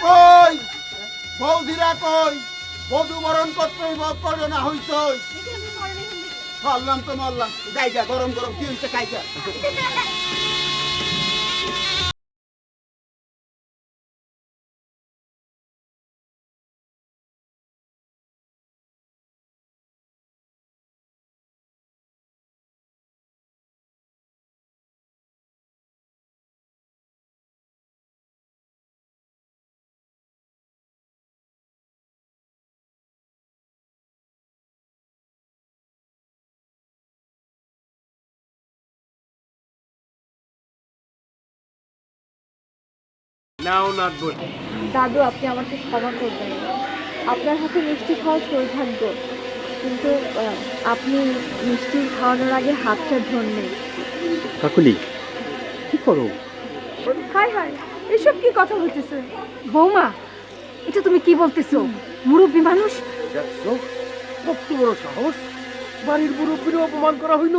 কই বৌদিরা কই বধু বরণ করতে করো না হইছ মারলাম তো মারলাম জায়গা গরম গরম কি হইছে খাইকা দাদু আপনি আমাকে ক্ষমা করবেন আপনার হাতে মিষ্টি খাওয়ার সৌভাগ্য কিন্তু আপনি মিষ্টি খাওয়ানোর আগে হাতটা ধরলেন কাকুলি কি করো? হায় হায় এসব কি কথা বলতেছে বৌমা এটা তুমি কি বলতেছো মুরব্বী মানুষ দেখছো কত বড় সাহস, বাড়ির মুরব্বীর অপমান করা হইল।